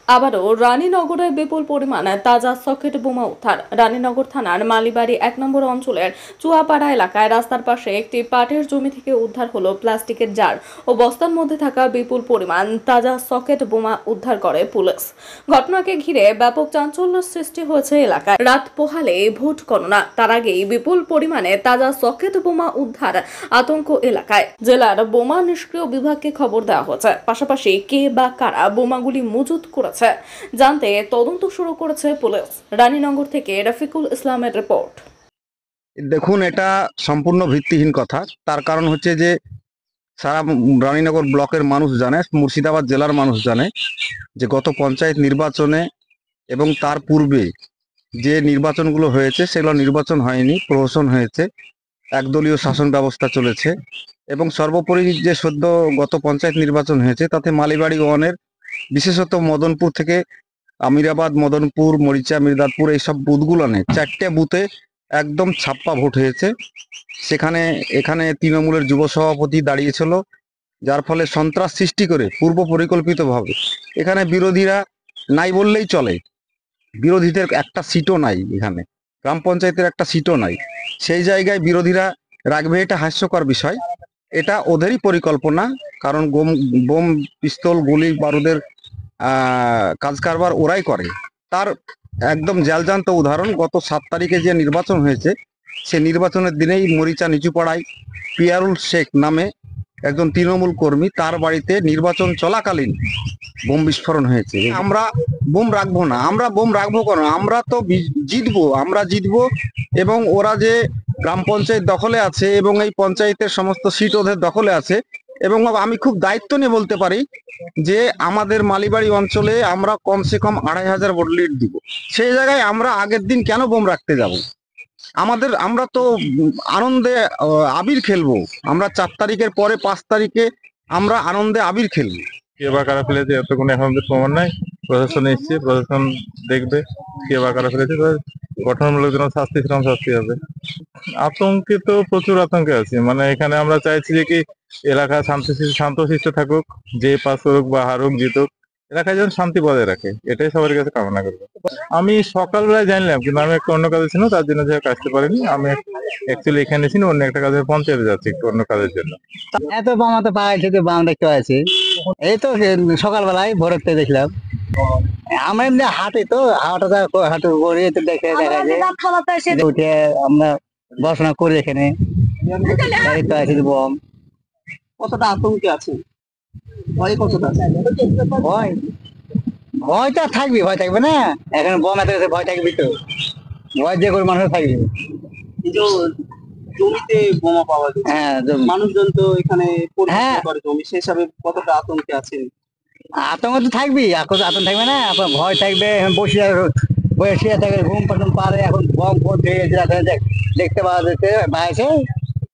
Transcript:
আবারও রানীনগরে বিপুল পরিমাণে তাজা সকেট বোমা উদ্ধার। রানীনগর থানার মালিবাড়ি ১ নম্বর অঞ্চলের চুয়াপাড়া এলাকায় রাস্তার পাশে একটি পাটের জমি থেকে উদ্ধার হলো প্লাস্টিকের জার ও বস্তার মধ্যে থাকা বিপুল পরিমাণ তাজা সকেট বোমা উদ্ধার করে পুলিশ। ঘটনাকে ঘিরে ব্যাপক চাঞ্চল্য সৃষ্টি হয়েছে এলাকায়। রাত পোহালে ভোট গণনা, তার আগেই বিপুল পরিমাণে তাজা সকেট বোমা উদ্ধার, আতঙ্ক এলাকায়। জেলার বোমা নিষ্ক্রিয় বিভাগকে খবর দেওয়া হয়েছে। পাশাপাশি কে বা কারা বোমাগুলি মজুত করেছে জানতে তদন্ত শুরু করেছে পুলিশ। রানীনগর থেকে রফিকুল ইসলামের রিপোর্ট। দেখুন, এটা সম্পূর্ণ ভিত্তিহীন কথা। তার কারণ হচ্ছে যে সারা রানীনগর ব্লকের মানুষ জানে, মুর্শিদাবাদ জেলার মানুষ জানে যে গত পঞ্চায়েত নির্বাচনে এবং তার পূর্বে যে নির্বাচনগুলো হয়েছে সেগুলো নির্বাচন হয়নি, প্রহসন হয়েছে, একদলীয় শাসন ব্যবস্থা চলেছে। এবং সর্বোপরি যে সদ্য গত পঞ্চায়েত নির্বাচন হয়েছে তাতে মালিবাড়ি ওয়ানের বিশেষত মদনপুর থেকে আমিরাবাদ, মদনপুর, মরিচা, মির্দাতপুর এইসব বুথগুলোনে 4টে বুথে একদম ছাপ্পা ভোট হয়েছে। এখানে তৃণমূলের যুব সভাপতি দাঁড়িয়েছিল, যার ফলে সন্ত্রাস সৃষ্টি করে পূর্ব পরিকল্পিতভাবে এখানে বিরোধীরা নাই বললেই চলে, বিরোধীদের একটা সিটও নাই, এখানে গ্রাম পঞ্চায়েতের একটা সিটও নাই। সেই জায়গায় বিরোধীরা রাখবে, এটা হাস্যকর বিষয়। এটা ওদেরই পরিকল্পনা, কারণ বোম, পিস্তল, গুলি বারুদের কাজ কারবার ওরাই করে। তার একদম জ্যালজান্ত উদাহরণ, গত 7 তারিখে যে নির্বাচন হয়েছে সে নির্বাচনের দিনেই মরিচা নিচুপাড়ায় পিয়ারুল শেখ নামে একজন তৃণমূল কর্মী, তার বাড়িতে নির্বাচন চলাকালীন বোম বিস্ফোরণ হয়েছে। আমরা বোম রাখবো না, আমরা বোম রাখবো কেন? আমরা তো জিতবো, আমরা জিতবো। এবং ওরা যে গ্রাম পঞ্চায়েত দখলে আছে এবং এই পঞ্চায়েতের সমস্ত সিট ওদের দখলে আছে, এবং আমি খুব দায়িত্ব নিয়ে বলতে পারি যে আমাদের মালিবাড়ি অঞ্চলে আমরা কমসে কম 2500 ভোট লিড দিব। সেই জায়গায় আমরা আগের দিন কেন বোম রাখতে যাব? আমরা তো আনন্দে আবির খেলবো। আমরা 4 তারিখের পরে 5 তারিখে আমরা আনন্দে আবির খেলবো। কে বা কারা ফেলেছে এত কোনো এখন প্রমাণ নাই। প্রশাসন এসছে, প্রশাসন দেখবে কে বা কারা ফেলেছে, গঠনমূলক যেন শাস্তি সেরকম শাস্তি হবে। আতঙ্কে তো প্রচুর আতঙ্কে আছে, মানে এখানে আমরা চাইছি যে কি এলাকা শান্তশিষ্ট থাকুক, যে পাস হোক বা হারুক জিতুক, এলাকায় যেন শান্তি বজায় রাখে, এটাই সবার কাছে কামনা করবো। আমি সকালবেলায় জানলাম, কিন্তু আমি একটু অন্য কাজে ছিল, তার জন্য যে আসতে পারিনি। আমি অ্যাকচুয়ালি এখানে ছিল, অন্য একটা কাজে পঞ্চায়েতে যাচ্ছি একটু অন্য কাজের জন্য। এত বাম তো পাইছে, তো বাম দেখতে পাচ্ছি। এই তো সকালবেলায় ভোরেতে দেখলাম। আমরা এমনি হাঁটি, তো হাঁটু করি, তো দেখা যায় উঠে আমরা পড়াশোনা করি এখানে। এই তো আছে বম। কতটা আতঙ্কে আছে, ভয় কতটা? ভয় ভয়টা থাকবে, ভয় থাকবে না? এখন বম এত গেছে, ভয় থাকবি তো। ভয় যে করে মানুষ থাকবে। এই যে জমিতে বোমা পাওয়া যাচ্ছে, হ্যাঁ, মানুষজন তো এখানে হ্যাঁ করে জমি, সেই হিসাবে কতটা আতঙ্কে আছেন? আতঙ্ক তো থাকবি, এখন আতঙ্ক থাকবে না? আপনার ভয় থাকবে। বসে থাকে, ঘুম পারে। এখন বম দেখতে পাওয়া যাচ্ছে,